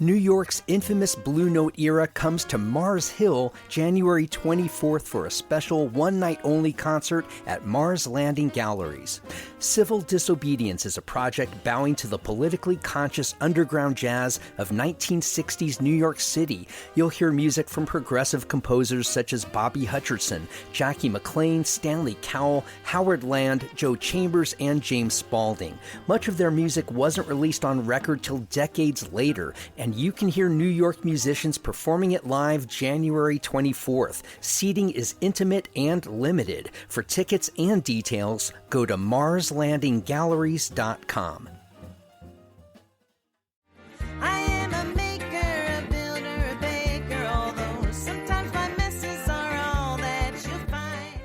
New York's infamous Blue Note era comes to Mars Hill January 24th for a special one-night-only concert at Mars Landing Galleries. Civil Disobedience is a project bowing to the politically conscious underground jazz of 1960s New York City. You'll hear music from progressive composers such as Bobby Hutcherson, Jackie McLean, Stanley Cowell, Howard Land, Joe Chambers, and James Spaulding. Much of their music wasn't released on record till decades later, and you can hear New York musicians performing it live January 24th. Seating is intimate and limited. For tickets and details, go to marslandinggalleries.com. I am a maker, a builder, a baker, although sometimes my messes are all that you'll find.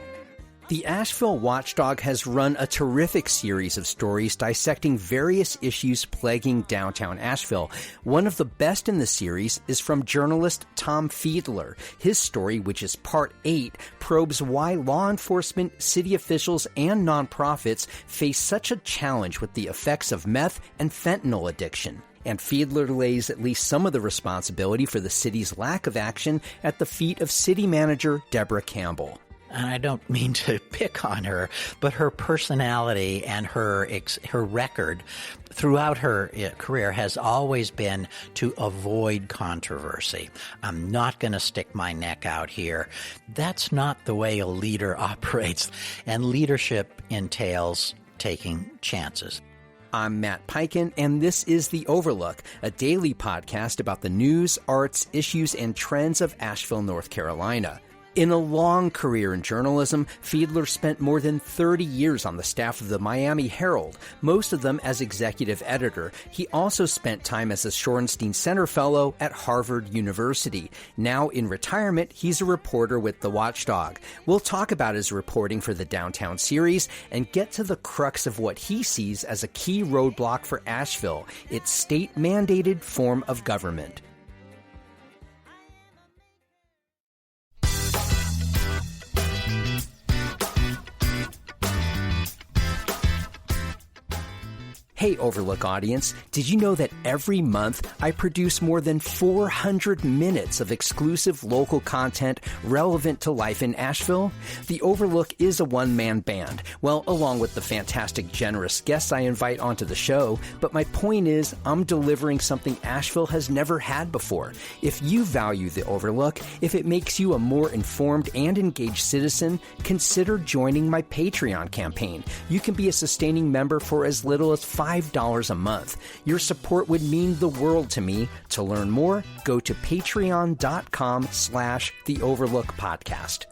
The Asheville Watchdog has run a terrific series of stories dissecting various issues plaguing downtown Asheville. One of the best in the series is from journalist Tom Fiedler. His story, which is part 8, probes why law enforcement, city officials, and nonprofits face such a challenge with the effects of meth and fentanyl addiction. And Fiedler lays at least some of the responsibility for the city's lack of action at the feet of city manager Deborah Campbell. And I don't mean to pick on her, but her personality and her record throughout her career has always been to avoid controversy. I'm not going to stick my neck out here. That's not the way a leader operates. And leadership entails taking chances. I'm Matt Peiken, and this is The Overlook, a daily podcast about the news, arts, issues, and trends of Asheville, North Carolina. In a long career in journalism, Fiedler spent more than 30 years on the staff of the Miami Herald, most of them as executive editor. He also spent time as a Shorenstein Center Fellow at Harvard University. Now in retirement, he's a reporter with the Watchdog. We'll talk about his reporting for the Downtown series and get to the crux of what he sees as a key roadblock for Asheville, its state-mandated form of government. Hey, Overlook audience, did you know that every month I produce more than 400 minutes of exclusive local content relevant to life in Asheville? The Overlook is a one-man band, well, along with the fantastic, generous guests I invite onto the show, but my point is I'm delivering something Asheville has never had before. If you value the Overlook, if it makes you a more informed and engaged citizen, consider joining my Patreon campaign. You can be a sustaining member for as little as $5 a month. Your support would mean the world to me. To learn more, go to patreon.com/The Overlook Podcast.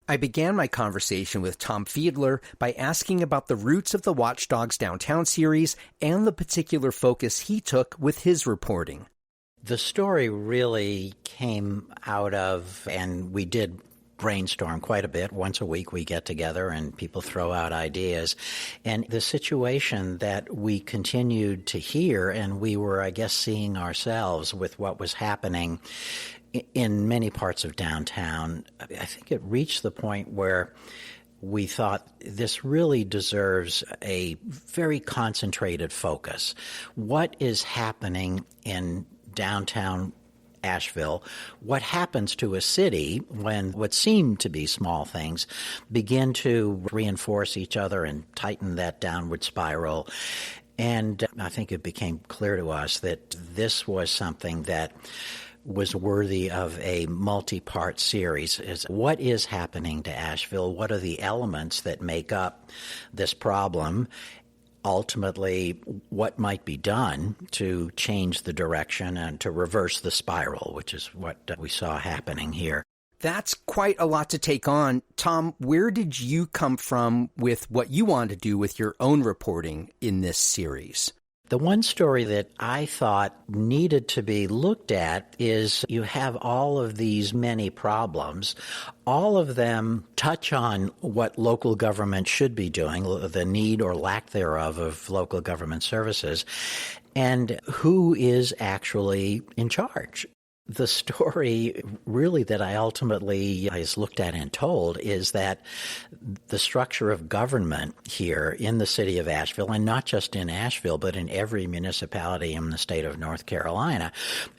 I began my conversation with Tom Fiedler by asking about the roots of the Watchdog's Downtown series and the particular focus he took with his reporting. The story really came out of, and we did brainstorm quite a bit. Once a week we get together and people throw out ideas. And the situation that we continued to hear, and we were, I guess, seeing ourselves with what was happening in many parts of downtown, I think it reached the point where we thought this really deserves a very concentrated focus. What is happening in downtown Asheville? What happens to a city when what seem to be small things begin to reinforce each other and tighten that downward spiral? And I think it became clear to us that this was something that was worthy of a multi-part series. Is what is happening to Asheville? What are the elements that make up this problem? Ultimately, what might be done to change the direction and to reverse the spiral, which is what we saw happening here. That's quite a lot to take on. Tom, where did you come from with what you wanted to do with your own reporting in this series? The one story that I thought needed to be looked at is you have all of these many problems. All of them touch on what local government should be doing, the need or lack thereof of local government services, and who is actually in charge. The story really that I ultimately was looked at and told is that the structure of government here in the city of Asheville, and not just in Asheville, but in every municipality in the state of North Carolina,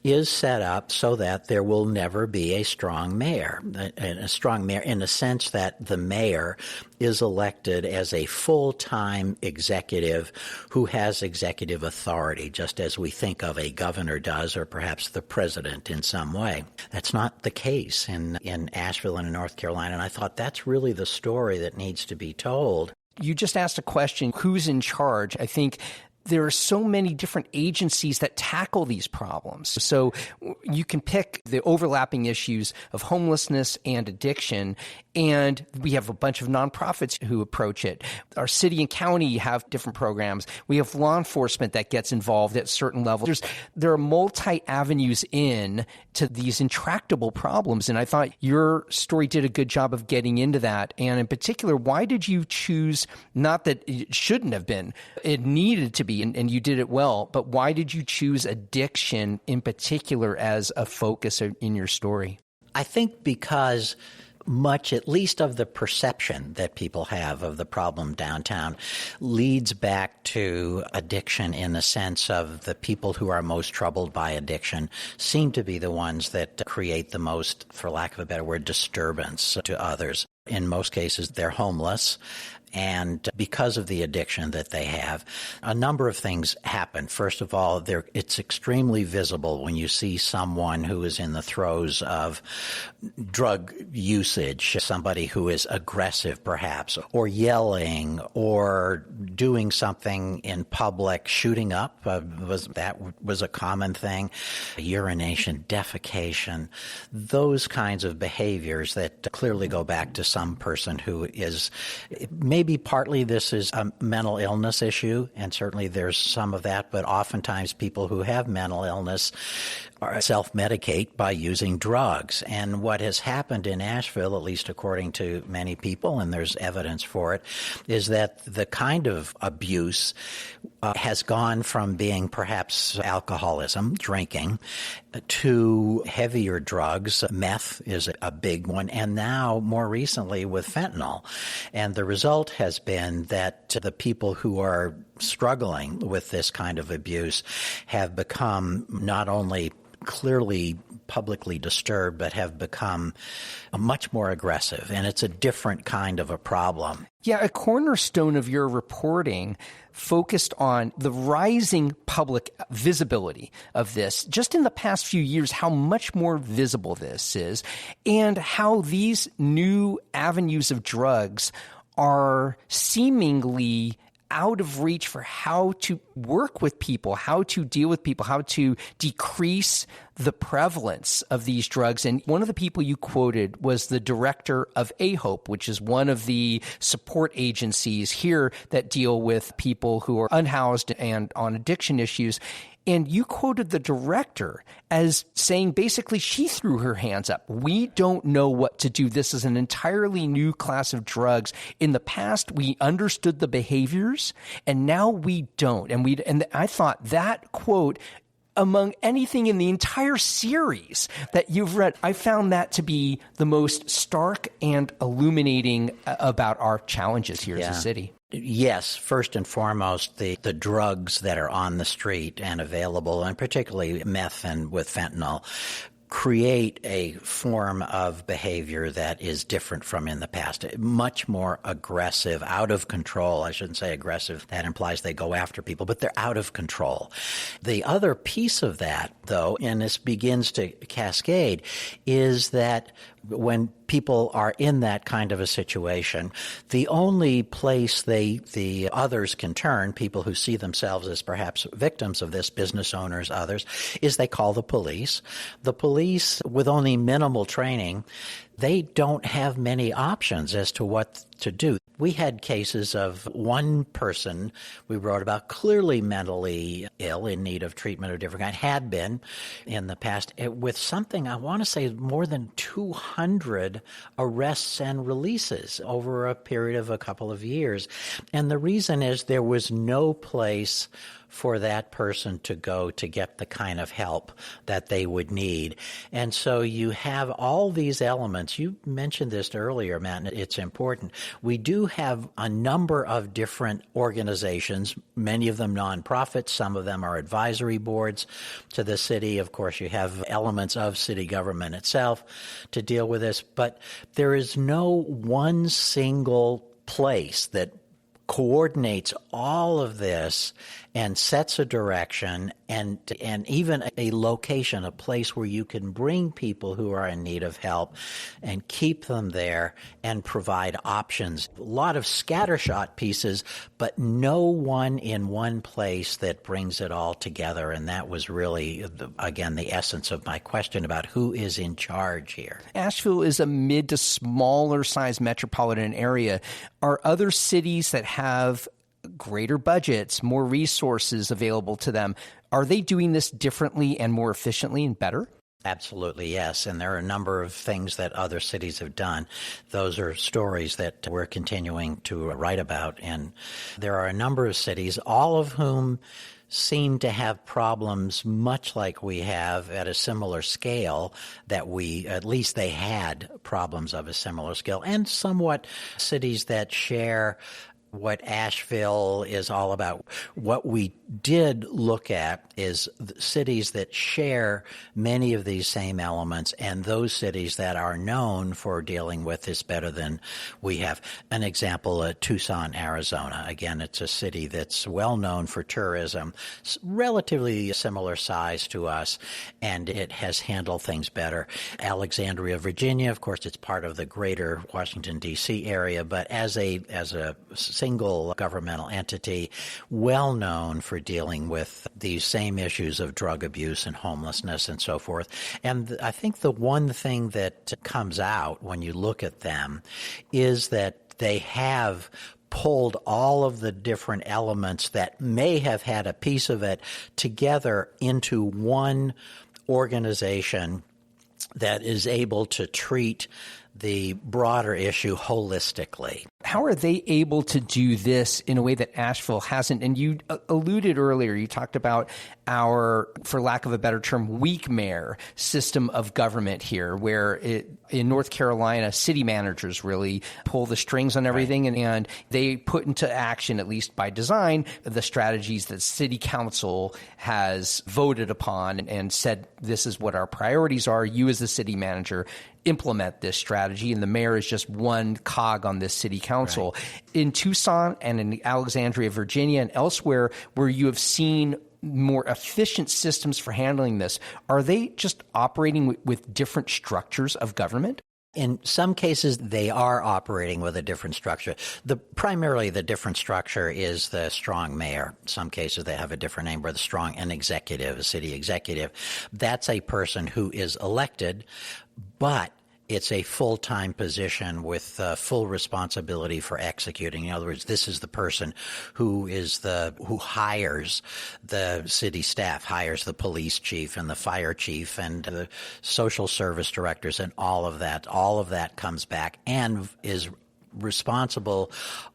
is set up so that there will never be a strong mayor. A strong mayor in the sense that the mayor is elected as a full-time executive who has executive authority, just as we think of a governor does, or perhaps the president in some way. That's not the case in Asheville and in North Carolina, and I thought that's really the story that needs to be told. You just asked a question, who's in charge? I think there are so many different agencies that tackle these problems. So you can pick the overlapping issues of homelessness and addiction, and we have a bunch of nonprofits who approach it. Our city and county have different programs. We have law enforcement that gets involved at certain levels. There are multi-avenues in to these intractable problems, and I thought your story did a good job of getting into that. And in particular, why did you choose, not that it shouldn't have been, it needed to be, and you did it well, but why did you choose addiction in particular as a focus in your story? I think because much, at least of the perception that people have of the problem downtown, leads back to addiction in the sense of the people who are most troubled by addiction seem to be the ones that create the most, for lack of a better word, disturbance to others. In most cases, they're homeless. And because of the addiction that they have, a number of things happen. First of all, it's extremely visible when you see someone who is in the throes of drug usage, somebody who is aggressive perhaps, or yelling, or doing something in public, shooting up. That was a common thing. Urination, defecation, those kinds of behaviors that clearly go back to some person who is maybe partly this is a mental illness issue, and certainly there's some of that, but oftentimes people who have mental illness self-medicate by using drugs. And what has happened in Asheville, at least according to many people, and there's evidence for it, is that the kind of abuse has gone from being perhaps alcoholism, drinking, to heavier drugs. Meth is a big one, and now more recently with fentanyl. And the result has been that the people who are struggling with this kind of abuse have become not only clearly publicly disturbed, but have become much more aggressive. And it's a different kind of a problem. Yeah, a cornerstone of your reporting focused on the rising public visibility of this, just in the past few years, how much more visible this is, and how these new avenues of drugs are seemingly out of reach for how to work with people, how to deal with people, how to decrease the prevalence of these drugs. And one of the people you quoted was the director of AHOPE, which is one of the support agencies here that deal with people who are unhoused and on addiction issues. And you quoted the director as saying basically she threw her hands up. We don't know what to do. This is an entirely new class of drugs. In the past, we understood the behaviors, and now we don't. And I thought that quote, among anything in the entire series that you've read, I found that to be the most stark and illuminating about our challenges here as a city. Yes, first and foremost, the drugs that are on the street and available, and particularly meth and with fentanyl, create a form of behavior that is different from in the past, much more aggressive, out of control. I shouldn't say aggressive. That implies they go after people, but they're out of control. The other piece of that, though, and this begins to cascade, is that when people are in that kind of a situation, the only place the others can turn, people who see themselves as perhaps victims of this, business owners, others, is they call the police. The police, with only minimal training, they don't have many options as to what to do. We had cases of one person we wrote about clearly mentally ill, in need of treatment of a different kind, had been in the past, with something, I want to say, more than 200 arrests and releases over a period of a couple of years. And the reason is there was no place for that person to go to get the kind of help that they would need. And so you have all these elements. You mentioned this earlier, Matt, and it's important. We do have a number of different organizations, many of them nonprofits, some of them are advisory boards to the city. Of course, you have elements of city government itself to deal with this, but there is no one single place that coordinates all of this and sets a direction and even a location, a place where you can bring people who are in need of help and keep them there and provide options. A lot of scattershot pieces, but no one in one place that brings it all together. And that was really, again, the essence of my question about who is in charge here. Asheville is a mid to smaller size metropolitan area. Are other cities that have greater budgets, more resources available to them, are they doing this differently and more efficiently and better? Absolutely, yes. And there are a number of things that other cities have done. Those are stories that we're continuing to write about. And there are a number of cities, all of whom seem to have problems much like we have at a similar scale, that at least they had problems of a similar scale, and somewhat cities that share what Asheville is all about. What we did look at is cities that share many of these same elements, and those cities that are known for dealing with this better than we have. An example, Tucson, Arizona. Again, it's a city that's well known for tourism, relatively similar size to us, and it has handled things better. Alexandria, Virginia, of course, it's part of the greater Washington, D.C. area, but as a single governmental entity, well known for dealing with these same issues of drug abuse and homelessness and so forth. And I think the one thing that comes out when you look at them is that they have pulled all of the different elements that may have had a piece of it together into one organization that is able to treat the broader issue holistically. How are they able to do this in a way that Asheville hasn't? And you alluded earlier, you talked about our, for lack of a better term, weak mayor system of government here, where in North Carolina, city managers really pull the strings on everything, right, and they put into action, at least by design, the strategies that city council has voted upon and said, this is what our priorities are. You as the city manager implement this strategy, and the mayor is just one cog on this city council. Right. In Tucson and in Alexandria, Virginia, and elsewhere where you have seen more efficient systems for handling this, are they just operating with different structures of government? In some cases, they are operating with a different structure. Primarily, the different structure is the strong mayor. In some cases, they have a different name, but an executive, a city executive. That's a person who is elected, but it's a full-time position with full responsibility for executing. In other words, this is the person who hires the city staff, hires the police chief and the fire chief and the social service directors and all of that. All of that comes back and is responsible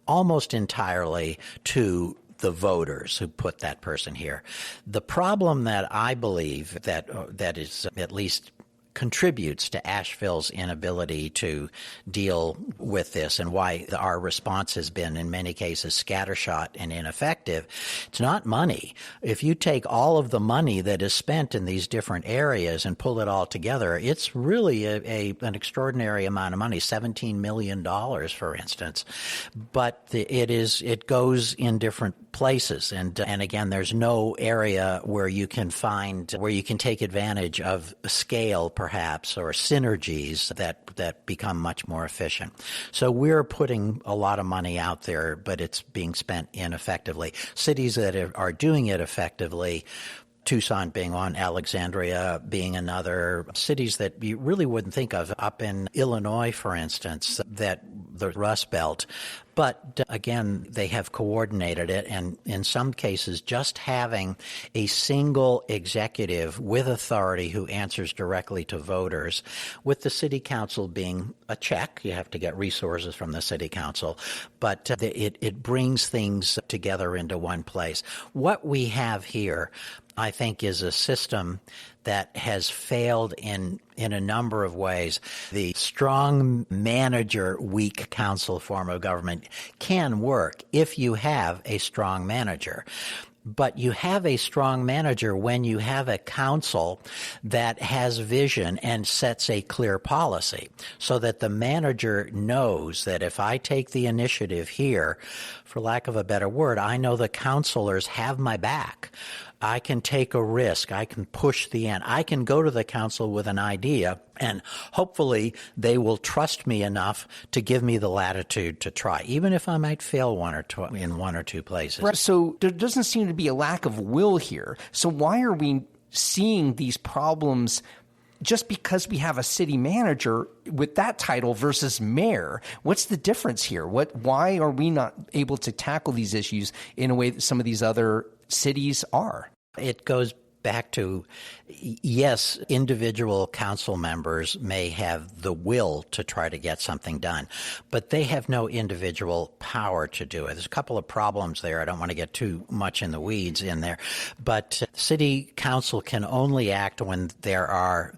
almost entirely to the voters who put that person here. The problem that I believe that is at least contributes to Asheville's inability to deal with this and why our response has been in many cases scattershot and ineffective. It's not money. If you take all of the money that is spent in these different areas and pull it all together, it's really an extraordinary amount of money, $17 million, for instance. But it goes in different places. And again, there's no area where you can take advantage of scale, perhaps, or synergies that become much more efficient. So we're putting a lot of money out there, but it's being spent ineffectively. Cities that are doing it effectively, Tucson being one, Alexandria being another, cities that you really wouldn't think of. Up in Illinois, for instance, that the Rust Belt, But again, they have coordinated it, and in some cases, just having a single executive with authority who answers directly to voters, with the city council being a check. You have to get resources from the city council, but it brings things together into one place. What we have here, I think, is a system that has failed in a number of ways. The strong manager, weak council form of government can work if you have a strong manager. But you have a strong manager when you have a council that has vision and sets a clear policy, so that the manager knows that if I take the initiative here, for lack of a better word, I know the councilors have my back. I can take a risk. I can push the end. I can go to the council with an idea, and hopefully they will trust me enough to give me the latitude to try, even if I might fail in one or two places. Right. So there doesn't seem to be a lack of will here. So why are we seeing these problems just because we have a city manager with that title versus mayor? What's the difference here? Why are we not able to tackle these issues in a way that some of these other cities are? It goes back to, yes, individual council members may have the will to try to get something done, but they have no individual power to do it. There's a couple of problems there. I don't want to get too much in the weeds in there, but city council can only act when there are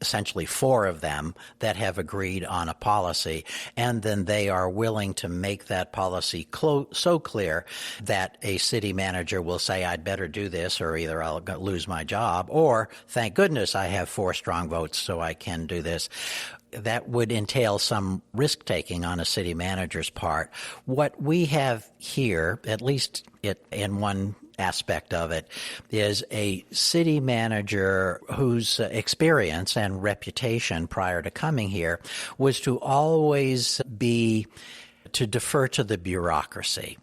essentially four of them that have agreed on a policy, and then they are willing to make that policy so clear that a city manager will say, I'd better do this, or either I'll lose my job, or thank goodness I have 4 strong votes so I can do this. That would entail some risk-taking on a city manager's part. What we have here, at least in one aspect of it, is a city manager whose experience and reputation prior to coming here was to always to defer to the bureaucracy.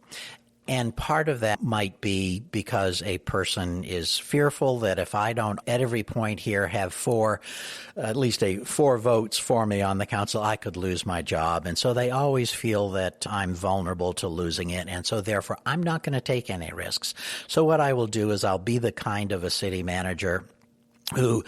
And part of that might be because a person is fearful that if I don't at every point here have at least 4 votes for me on the council, I could lose my job. And so they always feel that I'm vulnerable to losing it. And so therefore, I'm not going to take any risks. So what I will do is I'll be the kind of a city manager who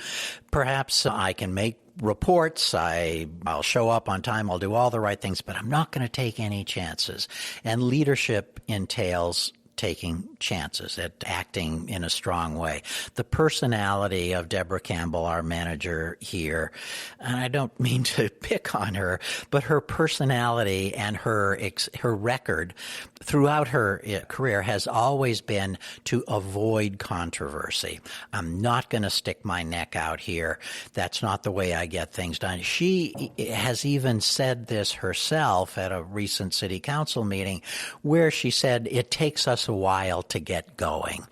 perhaps I can make reports, I'll show up on time, I'll do all the right things, but I'm not going to take any chances. And leadership entails taking chances, at acting in a strong way. The personality of Deborah Campbell, our manager here, and I don't mean to pick on her, but her personality and her record throughout her career has always been to avoid controversy. I'm not going to stick my neck out here. That's not the way I get things done. She has even said this herself at a recent city council meeting, where she said it takes us a while to get going.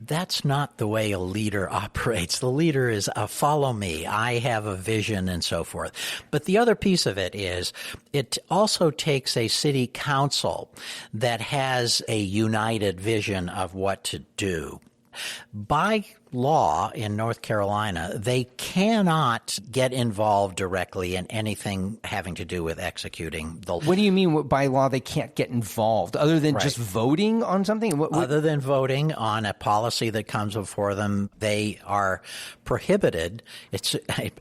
That's not the way a leader operates. The leader is follow me. I have a vision and so forth. But the other piece of it is it also takes a city council that has a united vision of what to do. By law in North Carolina, they cannot get involved directly in anything having to do with executing the law. What do you mean by law they can't get involved, other than just voting on something? Other than voting on a policy that comes before them, they are prohibited.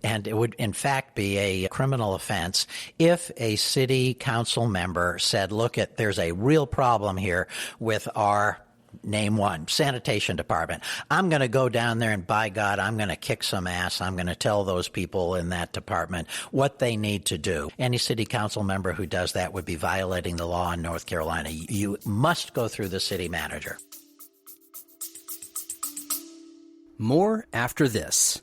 And it would, in fact, be a criminal offense if a city council member said, look, there's a real problem here with our name one, sanitation department. I'm going to go down there and, by God, I'm going to kick some ass. I'm going to tell those people in that department what they need to do. Any city council member who does that would be violating the law in North Carolina. You must go through the city manager. More after this.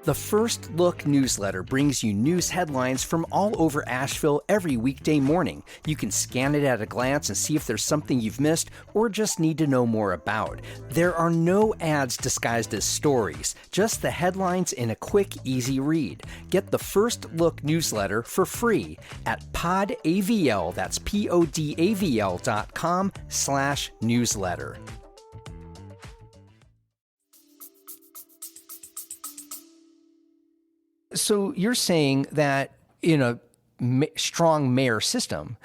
The First Look newsletter brings you news headlines from all over Asheville every weekday morning. You can scan it at a glance and see if there's something you've missed or just need to know more about. There are no ads disguised as stories, just the headlines in a quick, easy read. Get the First Look newsletter for free at podavl, that's podavl.com/newsletter. So you're saying that in a strong mayor system,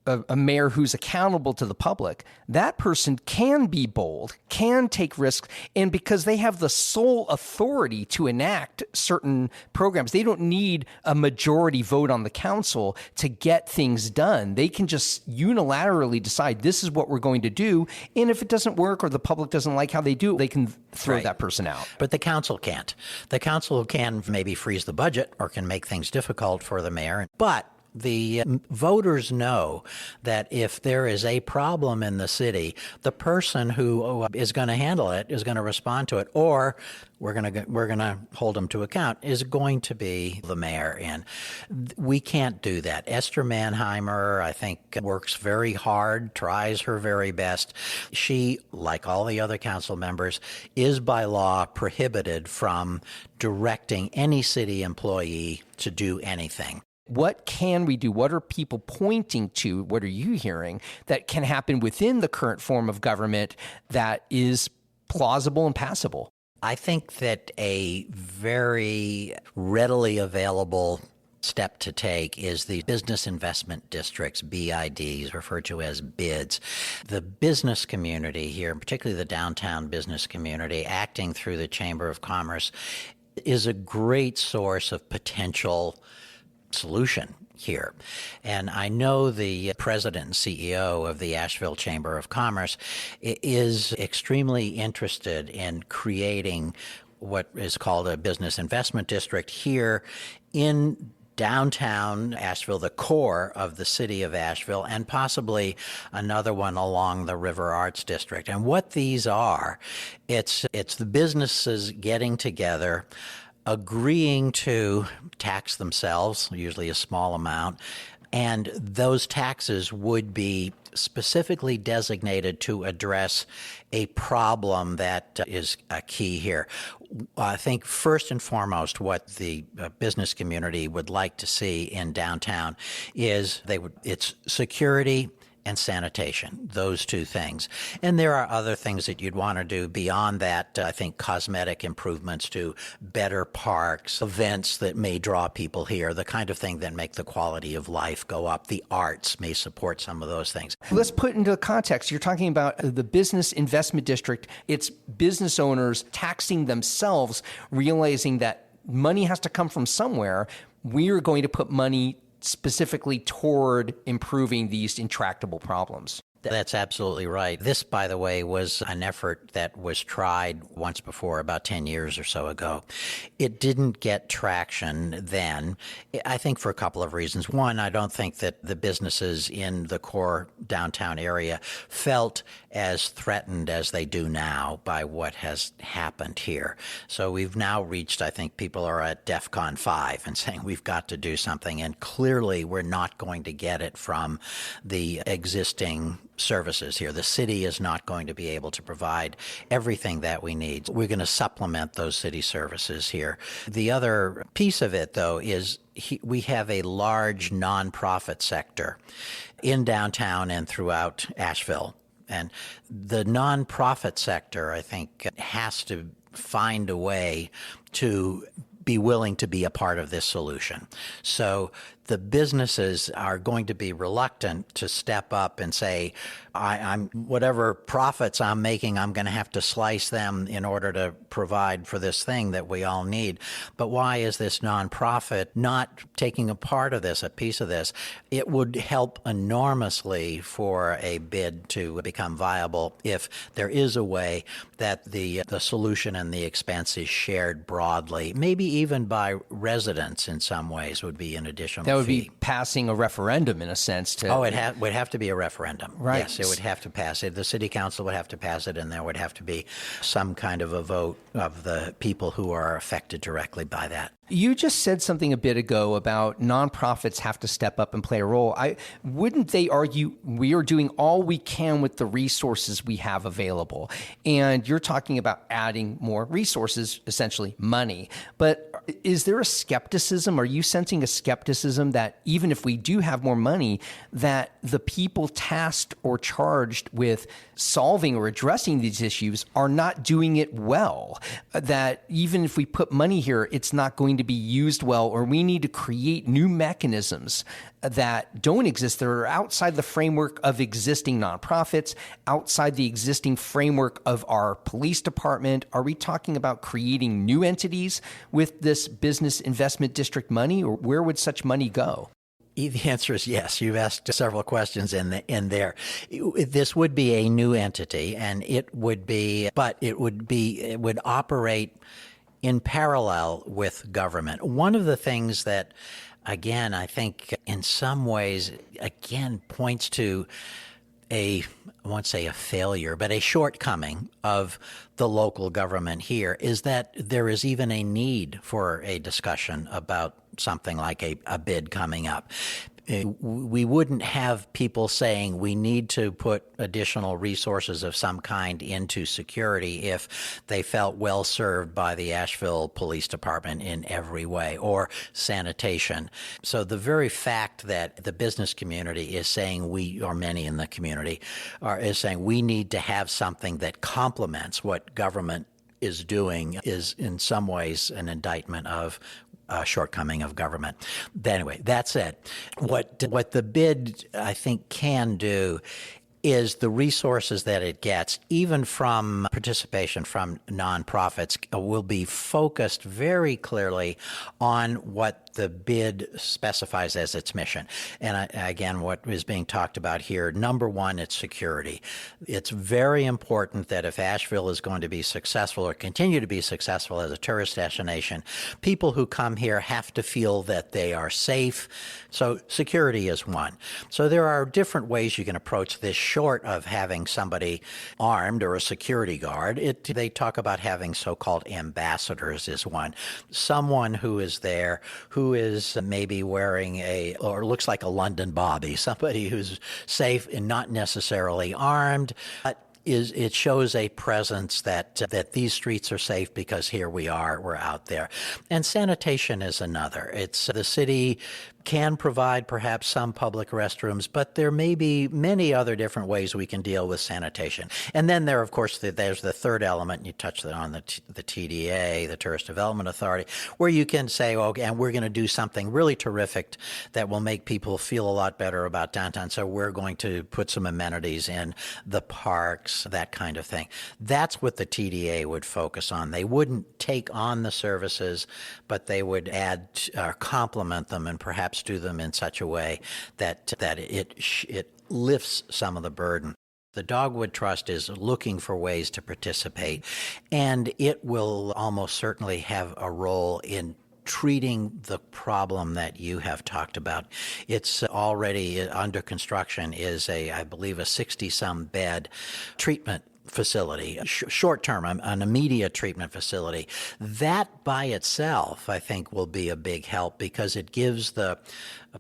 a mayor who's accountable to the public, that person can be bold, can take risks, and because they have the sole authority to enact certain programs, they don't need a majority vote on the council to get things done. They can just unilaterally decide this is what we're going to do, and if it doesn't work or the public doesn't like how they do it, they can throw that person out. But the council can't. The council can maybe freeze the budget or can make things difficult for the mayor, but the voters know that if there is a problem in the city, the person who is going to handle it is going to respond to it, or we're going to hold them to account, is going to be the mayor. And we can't do that. Esther Mannheimer, I think, works very hard, tries her very best. She, like all the other council members, is by law prohibited from directing any city employee to do anything. What can we do? What are people pointing to? What are you hearing that can happen within the current form of government that is plausible and passable? I think that a very readily available step to take is the business investment districts, BIDs, referred to as BIDs. The business community here, particularly the downtown business community, acting through the Chamber of Commerce, is a great source of potential solution here. And I know the president and CEO of the Asheville Chamber of Commerce is extremely interested in creating what is called a business investment district here in downtown Asheville, the core of the city of Asheville, and possibly another one along the River Arts District. And what these are, it's the businesses getting together, agreeing to tax themselves, usually a small amount, and those taxes would be specifically designated to address a problem that is a key here. I think first and foremost what the business community would like to see in downtown is it's security and sanitation, those two things. And there are other things that you'd want to do beyond that. I think cosmetic improvements to better parks, events that may draw people here, the kind of thing that make the quality of life go up. The arts may support some of those things. Let's put into context. You're talking about the business investment district. It's business owners taxing themselves, realizing that money has to come from somewhere. We are going to put money specifically toward improving these intractable problems. That's absolutely right. This, by the way, was an effort that was tried once before, about 10 years or so ago. It didn't get traction then, I think for a couple of reasons. One, I don't think that the businesses in the core downtown area felt as threatened as they do now by what has happened here. So we've now reached, I think people are at DEFCON 5 and saying we've got to do something. And clearly we're not going to get it from the existing services here. The city is not going to be able to provide everything that we need. We're going to supplement those city services here. The other piece of it, though, is we have a large nonprofit sector in downtown and throughout Asheville. And the nonprofit sector, I think, has to find a way to be willing to be a part of this solution. So the businesses are going to be reluctant to step up and say, I'm whatever profits I'm making, I'm going to have to slice them in order to provide for this thing that we all need. But why is this nonprofit not taking a part of this, a piece of this? It would help enormously for a bid to become viable if there is a way that the solution and the expense is shared broadly, maybe even by residents in some ways would be an additional That would be passing a referendum in a sense. It would have to be a referendum. Right. Yes, it would have to pass it. The city council would have to pass it, and there would have to be some kind of a vote of the people who are affected directly by that. You just said something a bit ago about nonprofits have to step up and play a role. Wouldn't they argue we are doing all we can with the resources we have available? And you're talking about adding more resources, essentially money. But Is there a skepticism? Are you sensing a skepticism that even if we do have more money, that the people tasked or charged with solving or addressing these issues are not doing it well? That even if we put money here, it's not going to be used well, or we need to create new mechanisms that don't exist, that are outside the framework of existing nonprofits, outside the existing framework of our police department? Are we talking about creating new entities with this business investment district money, or where would such money go? The answer is yes. You've asked several questions in there. This would be a new entity, and it would operate in parallel with government. One of the things that, again, I think in some ways, again, points to I won't say a failure, but a shortcoming of the local government here is that there is even a need for a discussion about something like a bid coming up. We wouldn't have people saying we need to put additional resources of some kind into security if they felt well served by the Asheville Police Department in every way, or sanitation. So the very fact that the business community is saying or many in the community is saying we need to have something that complements what government is doing is in some ways an indictment of shortcoming of government. But anyway, that said, what the bid, I think, can do is the resources that it gets, even from participation from nonprofits, will be focused very clearly on what the bid specifies as its mission. And again, what is being talked about here, number one, it's security. It's very important that if Asheville is going to be successful or continue to be successful as a tourist destination, people who come here have to feel that they are safe. So security is one. So there are different ways you can approach this short of having somebody armed or a security guard. They talk about having so-called ambassadors is one. Someone who is there who is maybe wearing or looks like a London Bobby, somebody who's safe and not necessarily armed, but it shows a presence that these streets are safe because here we're out there. And sanitation is another. It's the city can provide perhaps some public restrooms, but there may be many other different ways we can deal with sanitation. And then there, of course, there's the third element, and you touched on the TDA, the Tourist Development Authority, where you can say, oh, and we're going to do something really terrific that will make people feel a lot better about downtown, so we're going to put some amenities in the parks, that kind of thing. That's what the TDA would focus on. They wouldn't take on the services, but they would add or complement them and perhaps do them in such a way that it lifts some of the burden. The Dogwood Trust is looking for ways to participate, and it will almost certainly have a role in treating the problem that you have talked about. It's already under construction is I believe a 60-some bed treatment facility, short-term, an immediate treatment facility. That by itself, I think, will be a big help because it gives the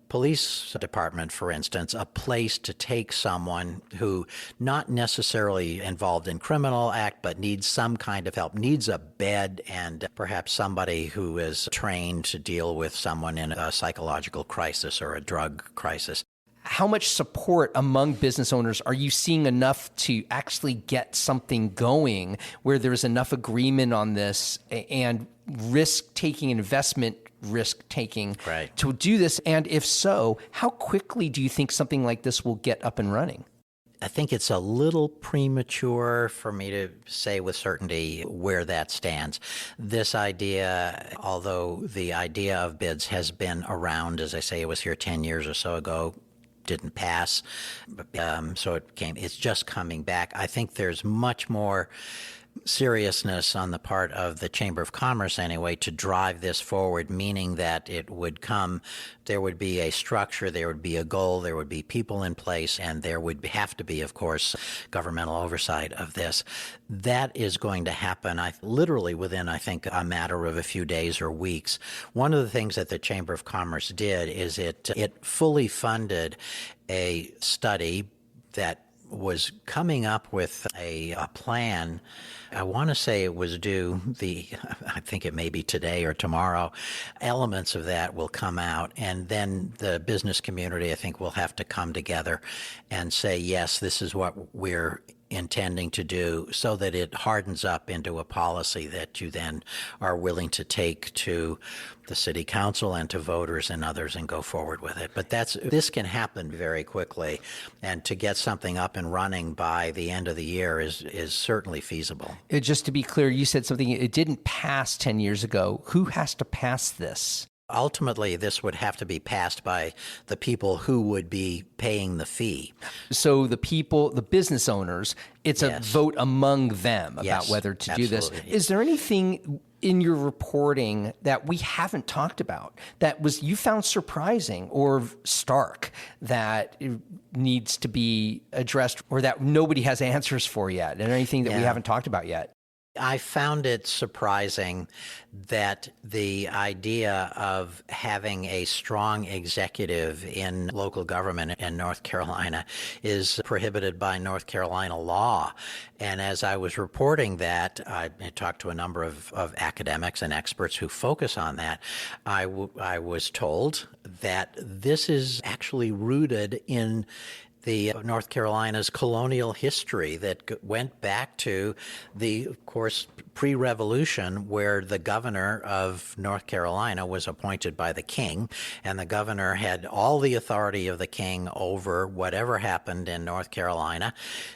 police department, for instance, a place to take someone who not necessarily involved in criminal act, but needs some kind of help, needs a bed, and perhaps somebody who is trained to deal with someone in a psychological crisis or a drug crisis. How much support among business owners are you seeing enough to actually get something going where there's enough agreement on this and risk-taking, investment risk-taking to do this? And if so, how quickly do you think something like this will get up and running? I think it's a little premature for me to say with certainty where that stands. This idea, although the idea of bids has been around, as I say, it was here 10 years or so ago, didn't pass, so it's just coming back. I think there's much more seriousness on the part of the Chamber of Commerce anyway to drive this forward, meaning that there would be a structure, there would be a goal, there would be people in place, and there would have to be, of course, governmental oversight of this. That is going to happen literally within, I think, a matter of a few days or weeks. One of the things that the Chamber of Commerce did is it fully funded a study that was coming up with a plan. I want to say it was due I think it may be today or tomorrow. Elements of that will come out, and then the business community, I think, will have to come together and say, yes, this is what we're intending to do, so that it hardens up into a policy that you then are willing to take to the city council and to voters and others and go forward with it. But this can happen very quickly, and to get something up and running by the end of the year is certainly feasible. Just to be clear, you said something, it didn't pass 10 years ago. Who has to pass this? Ultimately, this would have to be passed by the people who would be paying the fee. So the people, the business owners, it's a vote among them about whether to do this. Is there anything in your reporting that we haven't talked about that you found surprising or stark that needs to be addressed, or that nobody has answers for yet? And anything that we haven't talked about yet? I found it surprising that the idea of having a strong executive in local government in North Carolina is prohibited by North Carolina law. And as I was reporting that, I talked to a number of academics and experts who focus on that. I was told that this is actually rooted in the North Carolina's colonial history that went back to of course, pre-revolution, where the governor of North Carolina was appointed by the king, and the governor had all the authority of the king over whatever happened in North Carolina.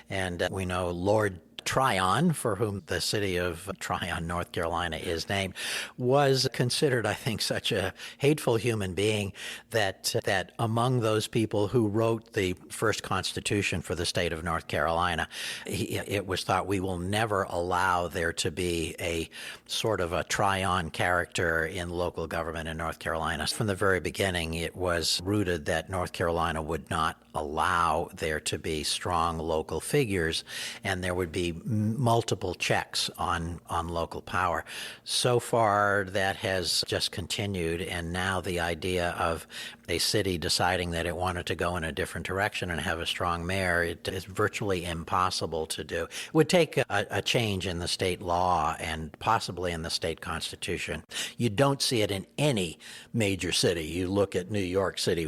And we know Lord Tryon, for whom the city of Tryon, North Carolina is named, was considered, I think, such a hateful human being that among those people who wrote the first constitution for the state of North Carolina, it was thought, we will never allow there to be a sort of a Tryon character in local government in North Carolina. From the very beginning, it was rooted that North Carolina would not allow there to be strong local figures, and there would be multiple checks on local power. So far, that has just continued, and now the idea of a city deciding that it wanted to go in a different direction and have a strong mayor, it is virtually impossible to do. It would take a change in the state law and possibly in the state constitution. You don't see it in any major city. You look at New York City,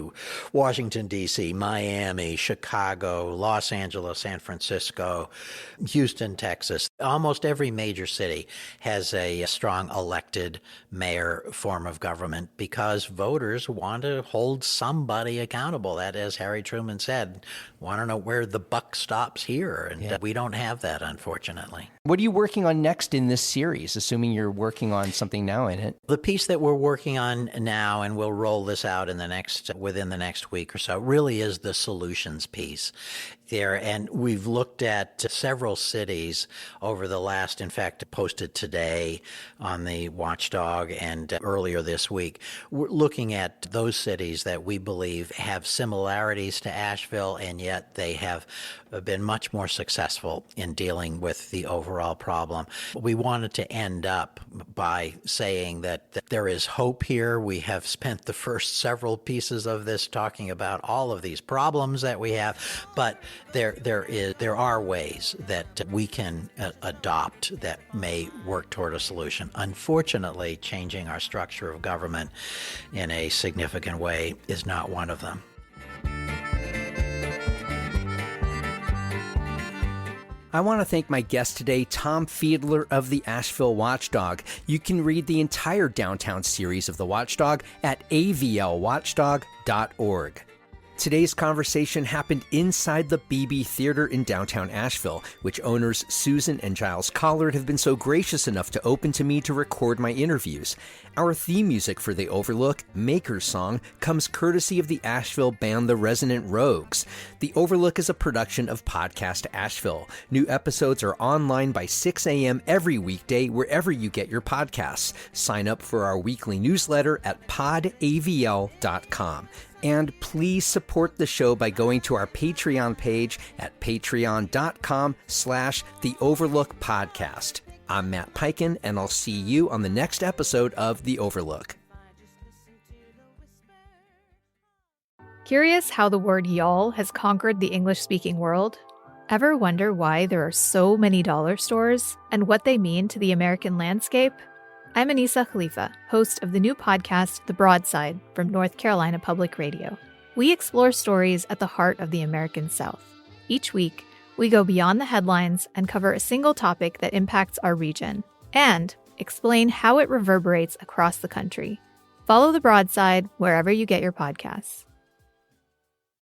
Washington, D.C., Miami, Chicago, Los Angeles, San Francisco, Houston, Texas. Almost every major city has a strong elected mayor form of government because voters want to hold somebody accountable. That, as Harry Truman said, want to know where the buck stops here. And we don't have that, unfortunately. What are you working on next in this series, assuming you're working on something now in it? The piece that we're working on now, and we'll roll this out within the next week or so, really is the solutions piece there. And we've looked at several cities over the last, in fact, posted today on the Watchdog and earlier this week. We're looking at those cities that we believe have similarities to Asheville, and yet they have been much more successful in dealing with the overall problem. We wanted to end up by saying that there is hope here. We have spent the first several pieces of this talking about all of these problems that we have, but there are ways that we can adopt that may work toward a solution. Unfortunately, changing our structure of government in a significant way is not one of them. I want to thank my guest today, Tom Fiedler of the Asheville Watchdog. You can read the entire Downtown series of the Watchdog at avlwatchdog.org. Today's conversation happened inside the BB Theater in downtown Asheville, which owners Susan and Giles Collard have been so gracious enough to open to me to record my interviews. Our theme music for The Overlook, Maker's Song, comes courtesy of the Asheville band The Resonant Rogues. The Overlook is a production of Podcast Asheville. New episodes are online by 6 a.m. every weekday wherever you get your podcasts. Sign up for our weekly newsletter at podavl.com. And please support the show by going to our Patreon page at patreon.com/The Overlook Podcast. I'm Matt Peiken, and I'll see you on the next episode of The Overlook. Curious how the word y'all has conquered the English-speaking world? Ever wonder why there are so many dollar stores and what they mean to the American landscape? I'm Anissa Khalifa, host of the new podcast, The Broadside, from North Carolina Public Radio. We explore stories at the heart of the American South. Each week, we go beyond the headlines and cover a single topic that impacts our region and explain how it reverberates across the country. Follow The Broadside wherever you get your podcasts.